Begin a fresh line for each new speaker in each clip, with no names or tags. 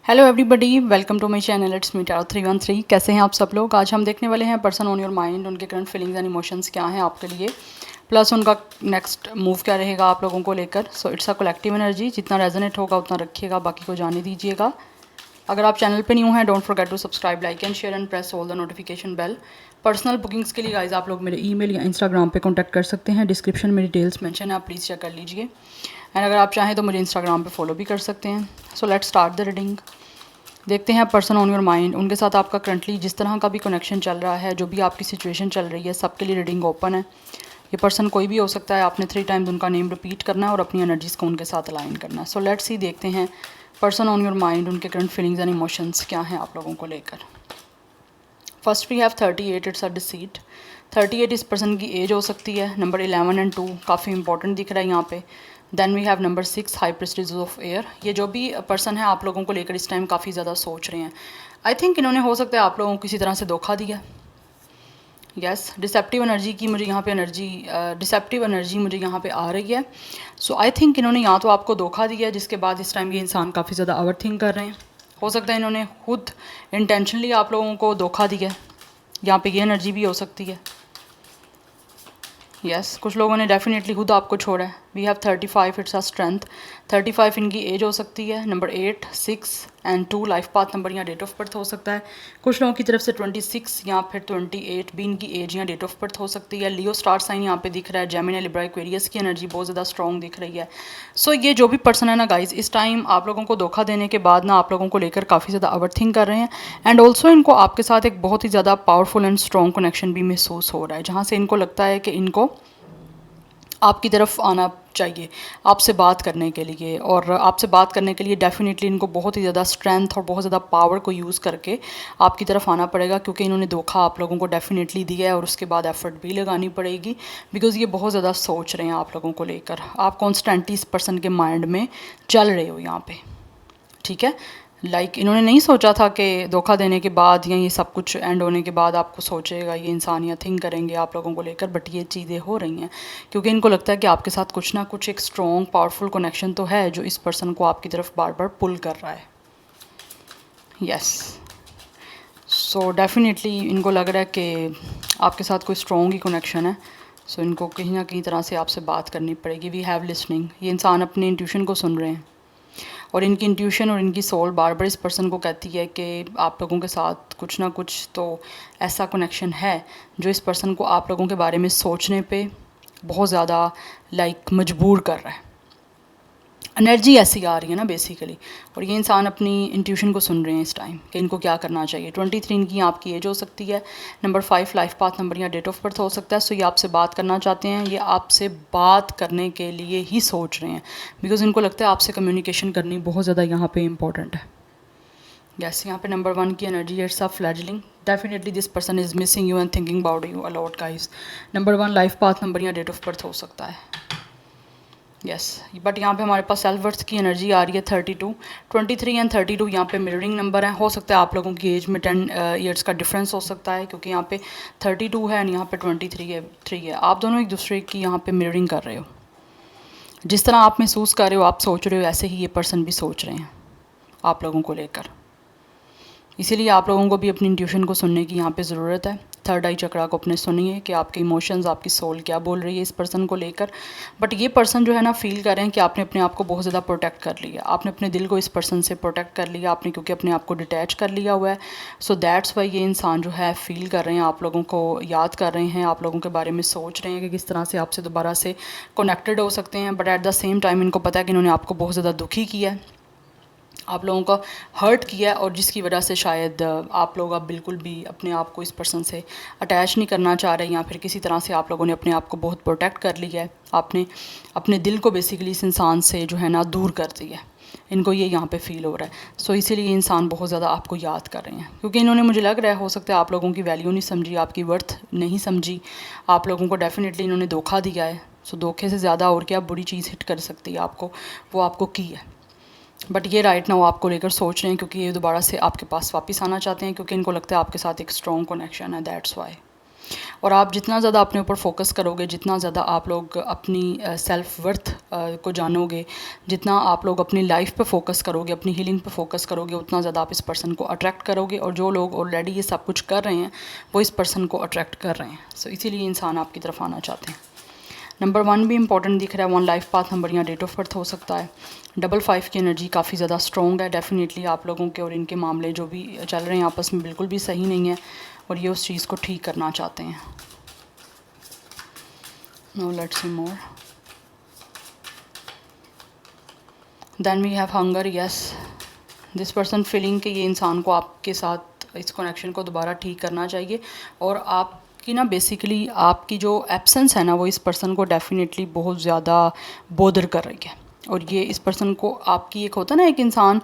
Hello everybody, welcome to my channel it's me tarot 313। कैसे हैं आप सब लोग। आज हम देखने वाले हैं पर्सन ऑन योर माइंड, उनके करंट फीलिंग्स एंड इमोशंस क्या हैं आपके लिए, प्लस उनका नेक्स्ट मूव क्या रहेगा आप लोगों को लेकर। So it's a collective energy, जितना रेजोनेट होगा उतना रखिएगा, बाकी को जाने दीजिएगा। अगर आप चैनल पे न्यू हैं, don't forget to subscribe, like and share and press all the notification bell. Personal bookings के लिए गाइज आप लोग मेरे ईमेल या इंस्टाग्राम पे कांटेक्ट कर सकते हैं। डिस्क्रिप्शन में डिटेल्स मेंशन है, आप प्लीज़ चेक कर लीजिए। एंड अगर आप चाहें तो मुझे इंस्टाग्राम पे फॉलो भी कर सकते हैं। So let's start the reading. देखते हैं पर्सन ऑन योर माइंड, उनके साथ आपका करंटली जिस तरह का भी कनेक्शन चल रहा है, जो भी आपकी सिचुएशन चल रही है, सबके लिए रीडिंग ओपन है। ये पर्सन कोई भी हो सकता है। आपने 3 टाइम्स उनका नेम रिपीट करना है और अपनी एनर्जीज़ को उनके साथ अलाइन करना है। सो लेट्स सी, देखते हैं पर्सन ऑन योर माइंड, उनके करंट फीलिंग्स एंड इमोशंस क्या हैं आप लोगों को लेकर। First we have 38, it's a deceit. 38 इस पर्सन की एज हो सकती है। नंबर 11 एंड 2 काफ़ी इंपॉर्टेंट दिख रहा है यहाँ पे। Then we have number 6, high prestige of air. ये जो भी पर्सन है आप लोगों को लेकर इस टाइम काफ़ी ज़्यादा सोच रहे हैं। आई थिंक इन्होंने हो सकता है आप लोगों को किसी तरह से धोखा दिया। यस, डिसेप्टिव एनर्जी की मुझे यहाँ पे डिसेप्टिव एनर्जी मुझे यहाँ पे आ रही है। सो आई थिंक इन्होंने या तो आपको धोखा दिया, जिसके बाद इस टाइम ये इंसान काफ़ी ज़्यादा ओवर थिंक कर रहे हैं। हो सकता है इन्होंने खुद इंटेंशनली आप लोगों को धोखा दिया। यहाँ पे ये एनर्जी भी हो सकती है। यस, कुछ लोगों ने डेफिनेटली खुद आपको छोड़ा है। We have 35, it's a strength. 35 इनकी एज हो सकती है। Number 8, 6 and 2 life path number या डेट ऑफ बर्थ हो सकता है। कुछ लोगों की तरफ से 26 या फिर 28 भी इनकी एज या डेट ऑफ बर्थ हो सकती है। लियो स्टार साइन यहाँ पे दिख रहा है। जेमिनी, लिब्रा, एक्वेरियस की एनर्जी बहुत ज़्यादा स्ट्रॉन्ग दिख रही है। सो ये जो भी पर्सन है ना गाइज, इस टाइम आप लोगों को धोखा देने के बाद ना आप लोगों को लेकर काफ़ी ज़्यादा ओवर थिंक कर रहे हैं। एंड ऑल्सो इनको आपके साथ एक बहुत ही ज़्यादा पावरफुल एंड स्ट्रॉन्ग कनेक्शन भी महसूस हो रहा है, जहाँ से इनको लगता है कि इनको आपकी तरफ आना चाहिए आपसे बात करने के लिए। और आपसे बात करने के लिए डेफिनेटली इनको बहुत ही ज़्यादा स्ट्रेंथ और बहुत ज़्यादा पावर को यूज़ करके आपकी तरफ आना पड़ेगा, क्योंकि इन्होंने धोखा आप लोगों को डेफिनेटली दिया है और उसके बाद एफर्ट भी लगानी पड़ेगी, बिकॉज़ ये बहुत ज़्यादा सोच रहे हैं आप लोगों को लेकर। आप कॉन्स्टेंटली इस पर्सन के माइंड में चल रहे हो यहाँ पे, ठीक है। इन्होंने नहीं सोचा था कि धोखा देने के बाद या ये सब कुछ एंड होने के बाद आपको सोचेगा ये इंसान या थिंक करेंगे आप लोगों को लेकर, बट ये चीज़ें हो रही हैं क्योंकि इनको लगता है कि आपके साथ कुछ ना कुछ एक स्ट्रॉन्ग पावरफुल कनेक्शन तो है जो इस पर्सन को आपकी तरफ बार बार पुल कर रहा है। यस, सो डेफिनेटली इनको लग रहा है कि आपके साथ कोई स्ट्रॉन्ग ही कनेक्शन है। सो इनको कहीं ना कहीं तरह से आपसे बात करनी पड़ेगी। वी हैव लिसनिंग, ये इंसान अपनी इंट्यूशन को सुन रहे हैं और इनकी इंट्यूशन और इनकी सोल बार बार इस पर्सन को कहती है कि आप लोगों के साथ कुछ ना कुछ तो ऐसा कनेक्शन है जो इस पर्सन को आप लोगों के बारे में सोचने पे बहुत ज़्यादा मजबूर कर रहा है। एनर्जी ऐसी आ रही है ना बेसिकली, और ये इंसान अपनी इंट्यूशन को सुन रहे हैं इस टाइम कि इनको क्या करना चाहिए। 23 इनकी आपकी एज हो सकती है। नंबर 5 लाइफ पाथ नंबर या डेट ऑफ बर्थ हो सकता है। सो ये आपसे बात करना चाहते हैं, ये आपसे बात करने के लिए ही सोच रहे हैं, बिकॉज इनको लगता है आपसे कम्युनिकेशन करनी बहुत ज़्यादा यहाँ पे इंपॉर्टेंट है। यस, यहाँ पे नंबर 1 की energy, it's a fledgling. Definitely this person is missing you and thinking about you a lot guys. Number 1 life path number या डेट ऑफ बर्थ हो सकता है। यस, बट यहाँ पे हमारे पास सेल्फ वर्थ की एनर्जी आ रही है 32, 23 एंड 32 यहाँ पे मिररिंग नंबर है। हो सकता है आप लोगों की एज में 10 ईयर्स का डिफरेंस हो सकता है, क्योंकि यहाँ पे 32 है एंड यहाँ पे 23 है। आप दोनों एक दूसरे की यहाँ पे मिररिंग कर रहे हो। जिस तरह आप महसूस कर रहे हो, आप सोच रहे हो, ऐसे ही ये पर्सन भी सोच रहे हैं आप लोगों को लेकर। इसीलिए आप लोगों को भी अपनी इंट्यूशन को सुनने की यहाँ पे ज़रूरत है। थर्ड आई चक्रा को अपने सुनिए कि आपके इमोशंस, आपकी सोल क्या बोल रही है इस पर्सन को लेकर। बट ये पर्सन जो है ना, फील कर रहे हैं कि आपने अपने आप को बहुत ज़्यादा प्रोटेक्ट कर लिया, आपने अपने दिल को इस पर्सन से प्रोटेक्ट कर लिया आपने, क्योंकि अपने आप को डिटैच कर लिया हुआ है। सो दैट्स वाई ये इंसान जो है फील कर रहे हैं, आप लोगों को याद कर रहे हैं, आप लोगों के बारे में सोच रहे हैं कि किस तरह से आपसे दोबारा से कनेक्टेड हो सकते हैं। But at the same time इनको पता है कि इन्होंने आपको बहुत ज़्यादा दुखी किया है, आप लोगों का हर्ट किया है, और जिसकी वजह से शायद आप लोग अब बिल्कुल भी अपने आप को इस पर्सन से अटैच नहीं करना चाह रहे, या फिर किसी तरह से आप लोगों ने अपने आप को बहुत प्रोटेक्ट कर लिया है। आपने अपने दिल को बेसिकली इस इंसान से जो है ना दूर कर दिया है। इनको ये यहाँ पे फील हो रहा है। सो इसीलिए इंसान बहुत ज़्यादा आपको याद कर रहे हैं, क्योंकि इन्होंने, मुझे लग रहा है, हो सकता है आप लोगों की वैल्यू नहीं समझी, आपकी वर्थ नहीं समझी, आप लोगों को डेफिनेटली इन्होंने धोखा दिया है। सो धोखे से ज़्यादा और क्या बुरी चीज़ हिट कर सकती है आपको, वो आपको की है। बट ये राइट नाउ आपको लेकर सोच रहे हैं, क्योंकि ये दोबारा से आपके पास वापस आना चाहते हैं, क्योंकि इनको लगता है आपके साथ एक स्ट्रॉन्ग कनेक्शन है, दैट्स वाई। और आप जितना ज़्यादा अपने ऊपर फोकस करोगे, जितना ज़्यादा आप लोग अपनी सेल्फ वर्थ को जानोगे, जितना आप लोग अपनी लाइफ पे फोकस करोगे, अपनी हीलिंग पे फोकस करोगे, उतना ज़्यादा आप इस पर्सन को अट्रैक्ट करोगे। और जो लोग ऑलरेडी ये सब कुछ कर रहे हैं वो इस पर्सन को अट्रैक्ट कर रहे हैं। सो इसीलिए इंसान आपकी तरफ आना चाहते हैं। नंबर 1 भी इंपॉर्टेंट दिख रहा है, 1 लाइफ पाथ नंबर या डेट ऑफ बर्थ हो सकता है। 55 की एनर्जी काफ़ी ज़्यादा स्ट्रॉन्ग है। डेफिनेटली आप लोगों के और इनके मामले जो भी चल रहे हैं आपस में बिल्कुल भी सही नहीं है और ये उस चीज़ को ठीक करना चाहते हैं। Now let's see more. Then we have hunger. Yes, this person feeling कि ये इंसान को आपके साथ इस कनेक्शन को दोबारा ठीक करना चाहिए। और आपकी ना बेसिकली आपकी जो एब्सेंस है ना वो इस पर्सन को डेफिनेटली बहुत ज़्यादा बोदर कर रही है। और ये इस पर्सन को आपकी, एक होता है ना एक इंसान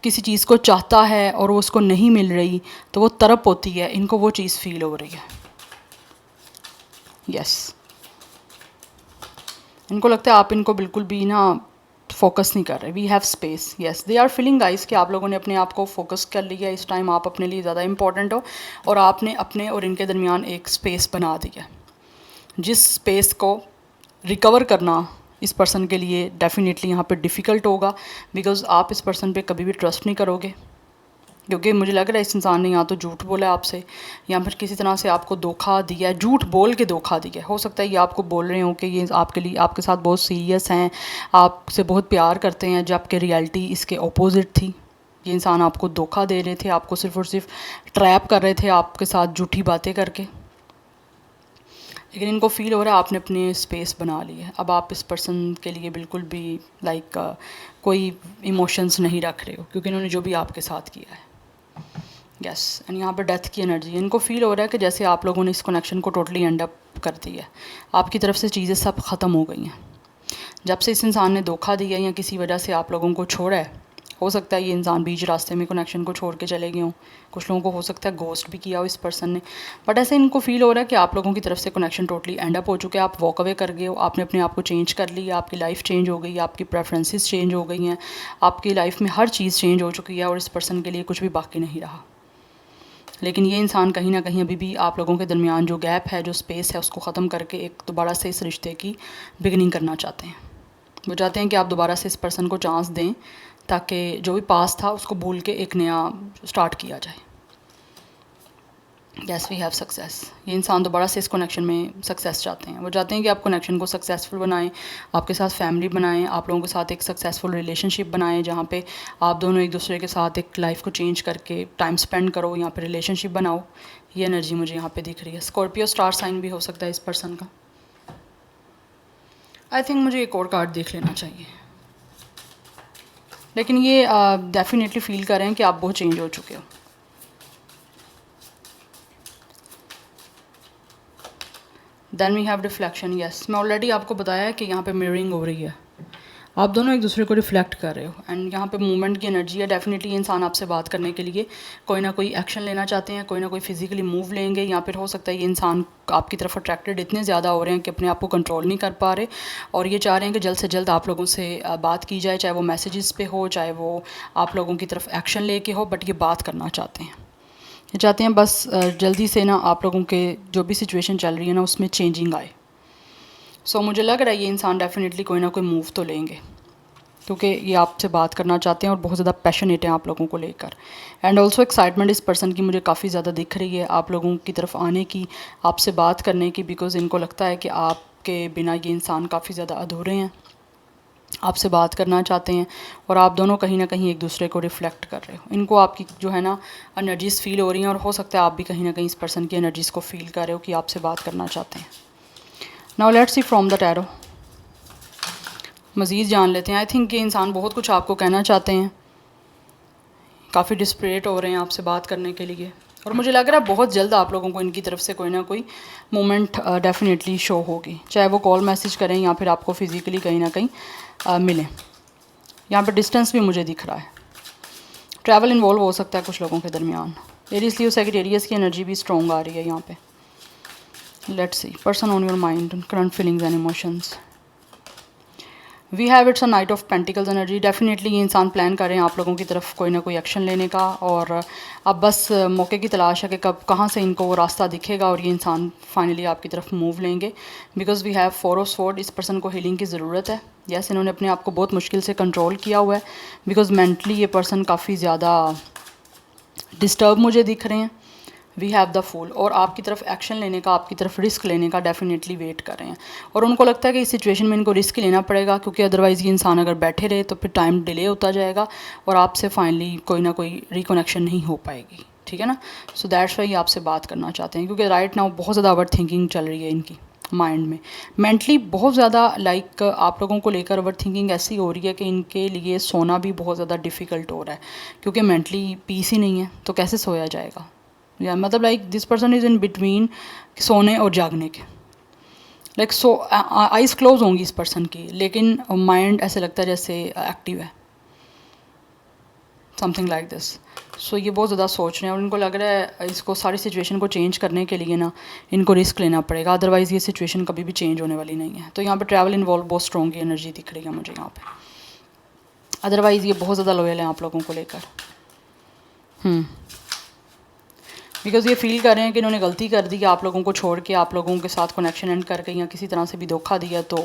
किसी चीज़ को चाहता है और वो उसको नहीं मिल रही तो वो तड़प होती है, इनको वो चीज़ फील हो रही है। यस, इनको लगता है आप इनको बिल्कुल भी ना फोकस नहीं कर रहे। We have space. Yes, they are feeling guys कि आप लोगों ने अपने आप को फोकस कर लिया। इस टाइम आप अपने लिए ज़्यादा इंपॉर्टेंट हो और आपने अपने और इनके दरमियान एक स्पेस बना दिया, जिस स्पेस को रिकवर करना इस पर्सन के लिए डेफिनेटली यहाँ पे डिफ़िकल्ट होगा। बिकॉज़ आप इस पर्सन पे कभी भी ट्रस्ट नहीं करोगे, क्योंकि मुझे लग रहा है इस इंसान ने या तो झूठ बोला है आपसे या फिर किसी तरह से आपको धोखा दिया है, झूठ बोल के धोखा दिया है। हो सकता है ये आपको बोल रहे हो कि ये आपके लिए, आपके साथ बहुत सीरियस हैं, आपसे बहुत प्यार करते हैं, जबकि रियलिटी इसके ऑपोजिट थी। ये इंसान आपको धोखा दे रहे थे, आपको सिर्फ और सिर्फ ट्रैप कर रहे थे आपके साथ झूठी बातें करके। लेकिन इनको फील हो रहा है आपने अपने स्पेस बना ली है। अब आप इस पर्सन के लिए बिल्कुल भी कोई इमोशंस नहीं रख रहे हो, क्योंकि इन्होंने जो भी आपके साथ किया है। यस, एंड यहाँ पर डेथ की एनर्जी, इनको फील हो रहा है कि जैसे आप लोगों ने इस कनेक्शन को टोटली एंड अप कर दिया है। आपकी तरफ से चीज़ें सब ख़त्म हो गई हैं। जब से इस इंसान ने धोखा दिया या किसी वजह से आप लोगों को छोड़ा है, हो सकता है ये इंसान बीच रास्ते में कनेक्शन को छोड़ के चले गए हों। कुछ लोगों को हो सकता है घोस्ट भी किया हो इस पर्सन ने। बट ऐसे इनको फील हो रहा है कि आप लोगों की तरफ से कनेक्शन टोटली एंड अप हो चुके हैं। आप वॉक अवे कर गए हो, आपने अपने आप को चेंज कर लिया, आपकी लाइफ चेंज हो गई, आपकी प्रेफरेंसेस चेंज हो गई हैं, आपकी लाइफ में हर चीज़ चेंज हो चुकी है और इस पर्सन के लिए कुछ भी बाकी नहीं रहा। लेकिन ये इंसान कहीं ना कहीं अभी भी आप लोगों के दरमियान जो गैप है, जो स्पेस है, उसको ख़त्म करके एक दोबारा से इस रिश्ते की बिगनिंग करना चाहते हैं। वो चाहते हैं कि आप दोबारा से इस पर्सन को चांस दें, ताकि जो भी पास था उसको भूल के एक नया स्टार्ट किया जाए। Yes, we have success. ये इंसान दोबारा से इस कनेक्शन में सक्सेस चाहते हैं। वो चाहते हैं कि आप कनेक्शन को सक्सेसफुल बनाएं, आपके साथ फैमिली बनाएं, आप लोगों के साथ एक सक्सेसफुल रिलेशनशिप बनाएं, जहाँ पे आप दोनों एक दूसरे के साथ एक लाइफ को चेंज करके टाइम स्पेंड करो, यहाँ पे रिलेशनशिप बनाओ। ये एनर्जी मुझे यहाँ पे दिख रही है। स्कॉर्पियो स्टार साइन भी हो सकता है इस पर्सन का। आई थिंक मुझे एक और कार्ड देख लेना चाहिए, लेकिन ये डेफिनेटली फील कर रहे हैं कि आप बहुत चेंज हो चुके हो। Then we have reflection. Yes, मैं ऑलरेडी आपको बताया है कि यहाँ पे मिररिंग हो रही है, आप दोनों एक दूसरे को रिफ्लेक्ट कर रहे हो। एंड यहाँ पे मूवमेंट की एनर्जी है। डेफिनेटली ये इंसान आपसे बात करने के लिए कोई ना कोई एक्शन लेना चाहते हैं, कोई ना कोई फिजिकली मूव लेंगे, या फिर हो सकता है ये इंसान आपकी तरफ अट्रैक्टेड इतने ज़्यादा हो रहे हैं कि अपने आप को कंट्रोल नहीं कर पा रहे और ये चाह रहे हैं कि जल्द से जल्द आप लोगों से बात की जाए, चाहे वो मैसेजेस पे हो, चाहे वो आप लोगों की तरफ एक्शन लेके हो, बट ये बात करना चाहते हैं। ये चाहते हैं बस जल्दी से ना आप लोगों के जो भी सिचुएशन चल रही है ना उसमें चेंजिंग आए। सो मुझे लग रहा है ये इंसान डेफिनेटली कोई ना कोई मूव तो लेंगे, क्योंकि ये आपसे बात करना चाहते हैं और बहुत ज़्यादा पैशनेट हैं आप लोगों को लेकर। एंड ऑल्सो एक्साइटमेंट इस पर्सन की मुझे काफ़ी ज़्यादा दिख रही है आप लोगों की तरफ आने की, आपसे बात करने की, बिकॉज़ इनको लगता है कि आपके बिना ये इंसान काफ़ी ज़्यादा अधूरे हैं, आपसे बात करना चाहते हैं और आप दोनों कहीं ना कहीं एक दूसरे को रिफ्लेक्ट कर रहे हो। इनको आपकी जो है ना एनर्जीज़ फील हो रही हैं और हो सकता है आप भी कहीं ना कहीं इस पर्सन की एनर्जीज़ को फील कर रहे हो कि आपसे बात करना चाहते हैं। Now let's see from the tarot, मज़ीद जान लेते हैं। आई थिंक ये इंसान बहुत कुछ आपको कहना चाहते हैं, काफ़ी डिस्परेट हो रहे हैं आपसे बात करने के लिए और मुझे लग रहा है बहुत जल्द आप लोगों को इनकी तरफ से कोई ना कोई मोमेंट डेफिनेटली शो होगी, चाहे वो कॉल मैसेज करें या फिर आपको फिज़िकली कहीं ना कहीं मिलें। यहाँ पर डिस्टेंस भी मुझे दिख रहा है, ट्रैवल इन्वॉल्व हो सकता है कुछ लोगों के दरमियान। एरीज लियो सैजिटेरियस की एनर्जी भी स्ट्रॉन्ग आ रही है यहाँ पे। Let's see person on your mind, current feelings and emotions. We have it's a knight of pentacles energy. Definitely ये इंसान प्लान कर रहे हैं आप लोगों की तरफ कोई ना कोई एक्शन लेने का, और अब बस मौके की तलाश है कि कब कहाँ से इनको वो रास्ता दिखेगा और ये इंसान फाइनली आपकी तरफ मूव लेंगे। Because we have 4 of sword. इस पर्सन को हीलिंग की ज़रूरत है। यस, इन्होंने अपने आप को बहुत मुश्किल से कंट्रोल किया हुआ है, बिकॉज मेंटली ये पर्सन काफ़ी ज़्यादा डिस्टर्ब मुझे दिख रहे हैं। वी हैव द फूल, और आपकी तरफ एक्शन लेने का, आपकी तरफ रिस्क लेने का डेफिनेटली वेट कर रहे हैं, और उनको लगता है कि इस सिचुएशन में इनको रिस्क लेना पड़ेगा, क्योंकि अदरवाइज़ ये इंसान अगर बैठे रहे तो फिर टाइम डिले होता जाएगा और आपसे फाइनली कोई ना कोई रिकनेक्शन नहीं हो पाएगी। ठीक है ना। सो दैट्स वाई आपसे बात करना चाहते हैं, क्योंकि राइट नाउ बहुत ज़्यादा ओवर थिंकिंग चल रही है इनकी माइंड में। मेंटली बहुत ज़्यादा आप लोगों को लेकर ओवर थिंकिंग ऐसी हो रही है कि इनके लिए सोना भी बहुत ज़्यादा डिफ़िकल्ट हो रहा है, क्योंकि मेंटली पीस ही नहीं है, तो कैसे सोया जाएगा। या मतलब this person is in between सोने और जागने के। आइज़ क्लोज होंगी इस पर्सन की, लेकिन माइंड ऐसे लगता है जैसे एक्टिव है, समथिंग लाइक दिस। सो ये बहुत ज़्यादा सोच रहे हैं, और इनको लग रहा है इसको सारी सिचुएशन को चेंज करने के लिए ना इनको रिस्क लेना पड़ेगा, अदरवाइज़ ये सिचुएशन कभी भी चेंज होने वाली नहीं है। तो यहाँ पे ट्रैवल इन्वॉल्व बहुत स्ट्रॉन्ग एनर्जी दिख रही है मुझे यहाँ पे। अदरवाइज़ ये बहुत ज़्यादा लॉयल हैं आप लोगों को लेकर। बिकॉज़ ये फील कर रहे हैं कि इन्होंने गलती कर दी, आप लोगों को छोड़ के आप लोगों के साथ कनेक्शन एंड करके या किसी तरह से भी धोखा दिया, तो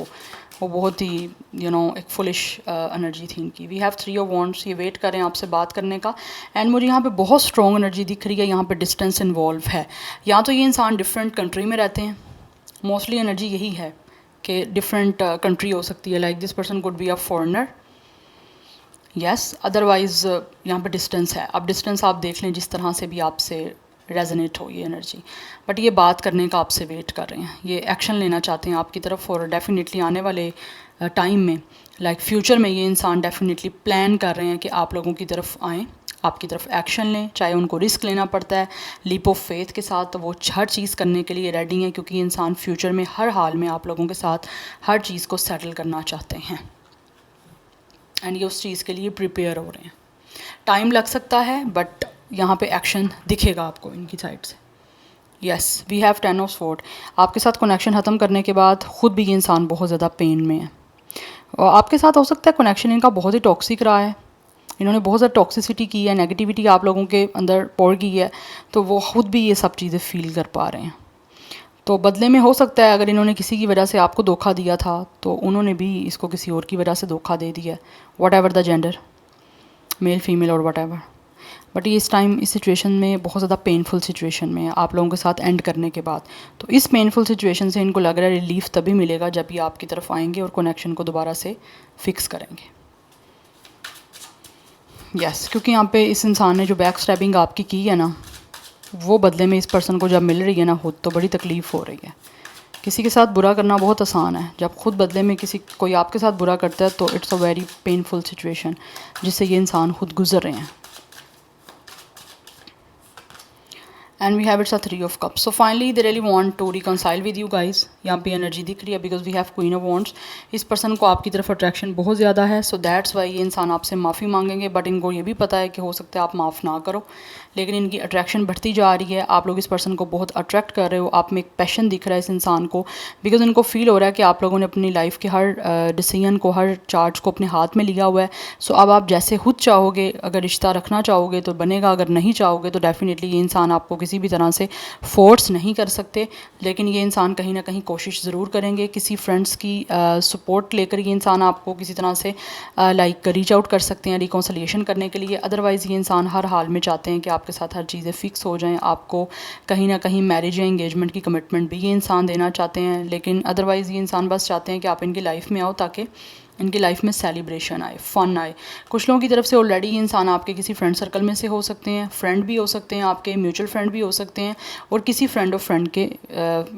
वो बहुत ही एक फुलिश एनर्जी थी इनकी। We have 3 of wands. ये वेट कर रहे हैं आपसे बात करने का, एंड मुझे यहाँ पे बहुत स्ट्रॉन्ग एनर्जी दिख रही है। यहाँ पे डिस्टेंस इन्वॉल्व है, या तो ये इंसान डिफरेंट कंट्री में रहते हैं, मोस्टली एनर्जी यही है कि डिफरेंट कंट्री हो सकती है, like this person could be a foreigner. Yes, otherwise यहाँ पे डिस्टेंस है। अब डिस्टेंस आप देख लें जिस तरह से भी आपसे रेजोनेट हो ये एनर्जी, बट ये बात करने का आपसे वेट कर रहे हैं, ये एक्शन लेना चाहते हैं आपकी तरफ, और डेफिनेटली आने वाले टाइम में लाइक फ्यूचर में ये इंसान डेफिनेटली प्लान कर रहे हैं कि आप लोगों की तरफ आएँ, आपकी तरफ एक्शन लें, चाहे उनको रिस्क लेना पड़ता है लीप ऑफ फेथ के साथ, तो वो हर चीज़ करने के लिए रेडी हैं, क्योंकि ये इंसान फ्यूचर में हर हाल में आप लोगों के साथ हर चीज़ को सेटल करना चाहते हैं, एंड ये उस चीज़ के लिए प्रिपेयर हो रहे हैं। टाइम लग सकता है, बट यहाँ पे एक्शन दिखेगा आपको इनकी साइड से। Yes, we have 10 of sword. आपके साथ कनेक्शन ख़त्म करने के बाद खुद भी ये इंसान बहुत ज़्यादा पेन में है, और आपके साथ हो सकता है कनेक्शन इनका बहुत ही टॉक्सिक रहा है, इन्होंने बहुत ज़्यादा टॉक्सिसिटी की है, नेगेटिविटी आप लोगों के अंदर पौड़ गई है, तो वो खुद भी ये सब चीज़ें फील कर पा रहे हैं। तो बदले में हो सकता है अगर इन्होंने किसी की वजह से आपको धोखा दिया था, तो उन्होंने भी इसको किसी और की वजह से धोखा दे दिया है, what ever the gender, male female और वट एवर। बट ये इस टाइम इस सिचुएशन में बहुत ज़्यादा पेनफुल सिचुएशन में है आप लोगों के साथ एंड करने के बाद। तो इस पेनफुल सिचुएशन से इनको लग रहा है रिलीफ तभी मिलेगा जब ये आपकी तरफ आएंगे और कनेक्शन को दोबारा से फिक्स करेंगे। यस, क्योंकि यहाँ पे इस इंसान ने जो बैक स्टैबिंग आपकी की है ना, वो बदले में इस पर्सन को जब मिल रही है ना खुद, तो बड़ी तकलीफ़ हो रही है। किसी के साथ बुरा करना बहुत आसान है, जब खुद बदले में कोई आपके साथ बुरा करता है तो it's a very painful situation जिससे ये इंसान खुद गुजर रहे हैं। And we have it's a 3 of cups. So finally they really want to reconcile with you guys. यहाँ पे एनर्जी दिख रही है because we have queen of wands. इस पर्सन को आपकी तरफ अट्रैक्शन बहुत ज़्यादा है, सो दैट्स वाई ये इंसान आपसे माफ़ी मांगेंगे, बट इनको ये भी पता है कि हो सकता है आप माफ़ ना करो, लेकिन इनकी अट्रैक्शन बढ़ती जा रही है। आप लोग इस पर्सन को बहुत अट्रैक्ट कर रहे हो, आप में एक पैशन दिख रहा है इस इंसान को, बिकॉज इनको फील हो रहा है कि आप लोगों ने अपनी लाइफ के हर डिसीजन को, हर चार्ज को अपने हाथ में लिया हुआ है। सो अब आप जैसे खुद चाहोगे, अगर रिश्ता रखना चाहोगे तो बनेगा, अगर नहीं चाहोगे तो डेफिनेटली ये इंसान आपको किसी भी तरह से फोर्स नहीं कर सकते, लेकिन ये इंसान कहीं ना कहीं कोशिश ज़रूर करेंगे। किसी फ्रेंड्स की सपोर्ट लेकर ये इंसान आपको किसी तरह से लाइक रीच आउट कर सकते हैं रिकॉन्सिलिएशन करने के लिए। अदरवाइज़ ये इंसान हर हाल में चाहते हैं कि आपके साथ हर चीज़ें फ़िक्स हो जाएं, आपको कहीं ना कहीं मैरिज या इंगेजमेंट की कमिटमेंट भी ये इंसान देना चाहते हैं, लेकिन अदरवाइज़ ये इंसान बस चाहते हैं कि आप इनकी लाइफ में आओ ताकि इनकी लाइफ में सेलिब्रेशन आए, फ़न आए। कुछ लोगों की तरफ से ऑलरेडी ये इंसान आपके किसी फ्रेंड सर्कल में से हो सकते हैं, फ्रेंड भी हो सकते हैं, आपके म्यूचुअल फ्रेंड भी हो सकते हैं, और किसी फ्रेंड ऑफ फ्रेंड के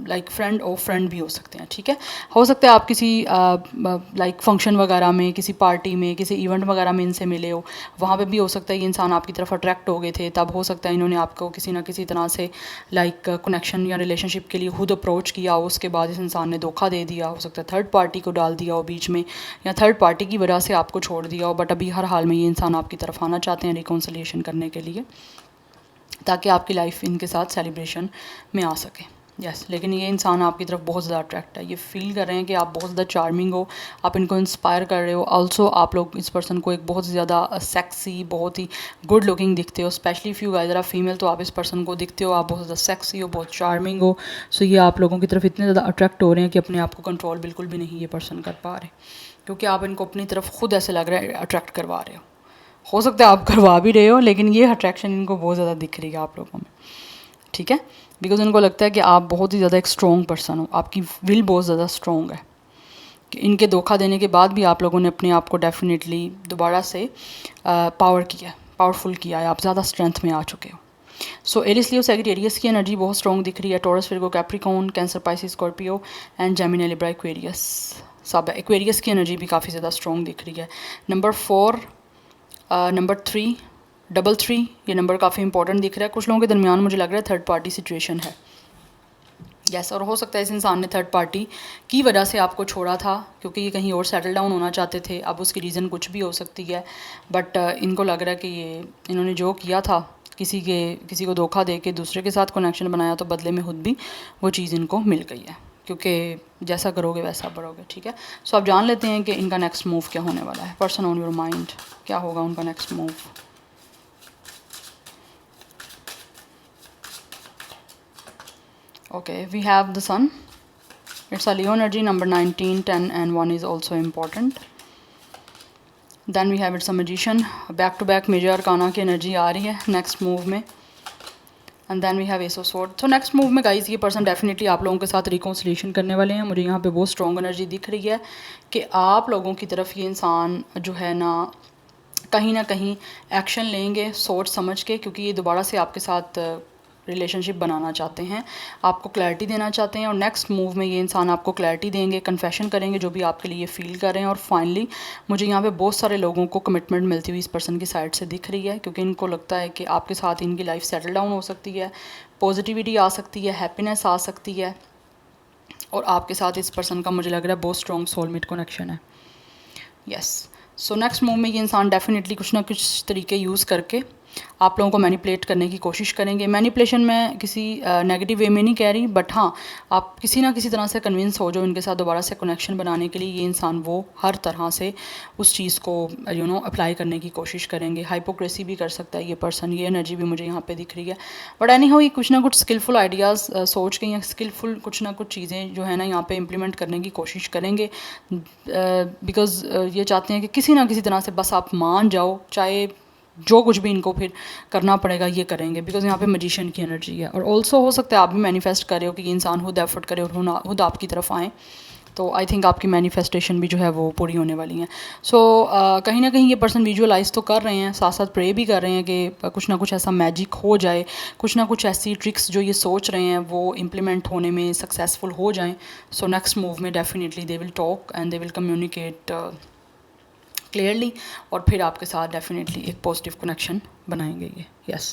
लाइक फ्रेंड ऑफ फ्रेंड भी हो सकते हैं। ठीक है, हो सकता है आप किसी लाइक फंक्शन वगैरह में, किसी पार्टी में, किसी इवेंट वगैरह में इनसे मिले हो, वहाँ पे भी हो सकता है ये इंसान आपकी तरफ अट्रैक्ट हो गए थे, तब हो सकता है इन्होंने आपको किसी ना किसी तरह से लाइक कनेक्शन या रिलेशनशिप के लिए खुद अप्रोच किया हो, उसके बाद इस इंसान ने धोखा दे दिया, हो सकता है थर्ड पार्टी को डाल दिया हो बीच में, या थर्ड पार्टी की वजह से आपको छोड़ दिया हो। बट अभी हर हाल में ये इंसान आपकी तरफ आना चाहते हैं रिकॉन्सिलिएशन करने के लिए, ताकि आपकी लाइफ इनके साथ सेलिब्रेशन में आ सके। यस लेकिन ये इंसान आपकी तरफ बहुत ज़्यादा अट्रैक्ट है, ये फील कर रहे हैं कि आप बहुत ज़्यादा चार्मिंग हो, आप इनको इंस्पायर कर रहे हो। आल्सो आप लोग इस पर्सन को एक बहुत ज़्यादा सेक्सी, बहुत ही गुड लुकिंग दिखते हो, specially if you guys are female, तो आप इस पर्सन को दिखते हो, आप बहुत ज़्यादा सेक्सी हो, बहुत चार्मिंग हो। सो ये आप लोगों की तरफ इतने ज़्यादा अट्रैक्ट हो रहे हैं कि अपने आप को कंट्रोल बिल्कुल भी नहीं ये पर्सन कर पा रहे, क्योंकि आप इनको अपनी तरफ खुद ऐसे लग रहा है अट्रैक्ट करवा रहे हो सकता है आप करवा भी रहे हो, लेकिन ये अट्रैक्शन इनको बहुत ज़्यादा दिख रही है आप लोगों में, ठीक है। बिकॉज उनको लगता है कि आप बहुत ही ज़्यादा एक स्ट्रॉन्ग पर्सन हो, आपकी विल बहुत ज़्यादा स्ट्रॉन्ग है कि इनके धोखा देने के बाद भी आप लोगों ने अपने आप को डेफिनेटली दोबारा से पावरफुल किया है, आप ज़्यादा स्ट्रेंथ में आ चुके हो। सो एरिस लियो सैजिटेरियस की एनर्जी बहुत स्ट्रॉन्ग दिख रही है, taurus Virgo Capricorn cancer Pisces Scorpio and Gemini Libra Aquarius. सब एक्वेरियस की एनर्जी भी काफ़ी ज़्यादा स्ट्रॉन्ग दिख रही है। नंबर 4, नंबर 3, 3, ये नंबर काफ़ी इंपॉर्टेंट दिख रहा है। कुछ लोगों के दरमियान मुझे लग रहा है थर्ड पार्टी सिचुएशन है, यस और हो सकता है इस इंसान ने थर्ड पार्टी की वजह से आपको छोड़ा था, क्योंकि ये कहीं और सेटल डाउन होना चाहते थे। अब उसकी रीज़न कुछ भी हो सकती है, बट इनको लग रहा है कि ये इन्होंने जो किया था, किसी को धोखा दे के दूसरे के साथ कनेक्शन बनाया, तो बदले में खुद भी वो चीज़ इनको मिल गई है, क्योंकि जैसा करोगे वैसा बढ़ोगे, ठीक है। सो आप जान लेते हैं कि इनका नेक्स्ट मूव क्या होने वाला है। पर्सन ऑन योर माइंड, क्या होगा उनका next move. Okay, we have the sun. It's a Leo energy. Number 19, 10 and 1 is also important. Then we have it's a magician. Back to back major arcana की energy आ रही है next move में. And then we have ace of sword. तो next move में guys ये person definitely आप लोगों के साथ reconciliation करने वाले हैं। मुझे यहाँ पे बहुत strong energy दिख रही है कि आप लोगों की तरफ ये इंसान जो है ना कहीं एक्शन लेंगे सोच समझ के, क्योंकि ये दोबारा से आपके साथ रिलेशनशिप बनाना चाहते हैं, आपको क्लैरिटी देना चाहते हैं। और नेक्स्ट मूव में ये इंसान आपको क्लैरिटी देंगे, कन्फेशन करेंगे जो भी आपके लिए फ़ील कर रहे हैं। और फाइनली मुझे यहाँ पे बहुत सारे लोगों को कमिटमेंट मिलती हुई इस पर्सन की साइड से दिख रही है, क्योंकि इनको लगता है कि आपके साथ इनकी लाइफ सेटल डाउन हो सकती है, पॉजिटिविटी आ सकती है, हैप्पीनेस आ सकती है, और आपके साथ इस पर्सन का मुझे लग रहा है बहुत स्ट्रॉन्ग सोलमेट कनेक्शन है। यस सो नेक्स्ट मूव में ये इंसान डेफिनेटली कुछ ना कुछ तरीके यूज़ करके आप लोगों को मैनिपुलेट करने की कोशिश करेंगे। मैनिपुलेशन में किसी नेगेटिव वे में नहीं कह रही, बट हाँ आप किसी ना किसी तरह से कन्विंस हो जो इनके साथ दोबारा से कनेक्शन बनाने के लिए ये इंसान वो हर तरह से उस चीज़ को अप्लाई करने की कोशिश करेंगे। हाइपोक्रेसी भी कर सकता है ये पर्सन, ये एनर्जी भी मुझे यहाँ पे दिख रही है। बट एनी हाउ ये कुछ ना कुछ स्किलफुल आइडियाज़ सोच के या स्किलफुल कुछ ना कुछ चीज़ें जो है ना यहाँ पे इम्प्लीमेंट करने की कोशिश करेंगे, बिकॉज़ ये चाहते हैं कि किसी ना किसी तरह से बस आप मान जाओ, चाहे जो कुछ भी इनको फिर करना पड़ेगा ये करेंगे, बिकॉज यहाँ पे मैजिशियन की एनर्जी है। और ऑल्सो हो सकता है आप भी मैनिफेस्ट करें हो कि ये इंसान खुद एफर्ट करे और खुद आपकी तरफ आएँ, तो आई थिंक आपकी मैनिफेस्टेशन भी जो है वो पूरी होने वाली हैं। सो कहीं ना कहीं ये पर्सन विजुअलाइज तो कर रहे हैं, साथ साथ प्रे भी कर रहे हैं कि कुछ ना कुछ ऐसा मैजिक हो जाए, कुछ ना कुछ ऐसी ट्रिक्स जो ये सोच रहे हैं वो इम्प्लीमेंट होने में सक्सेसफुल हो जाएँ। सो नेक्स्ट मूव में definitely they will talk and they will communicate clearly, और फिर आपके साथ डेफिनेटली एक पॉजिटिव कनेक्शन बनाएंगे ये। Yes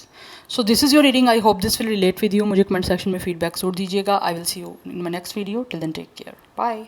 so this is your reading, I hope this will relate with you. मुझे कमेंट सेक्शन में फीडबैक जरूर दीजिएगा। I will see you in my next video, till then take care, bye.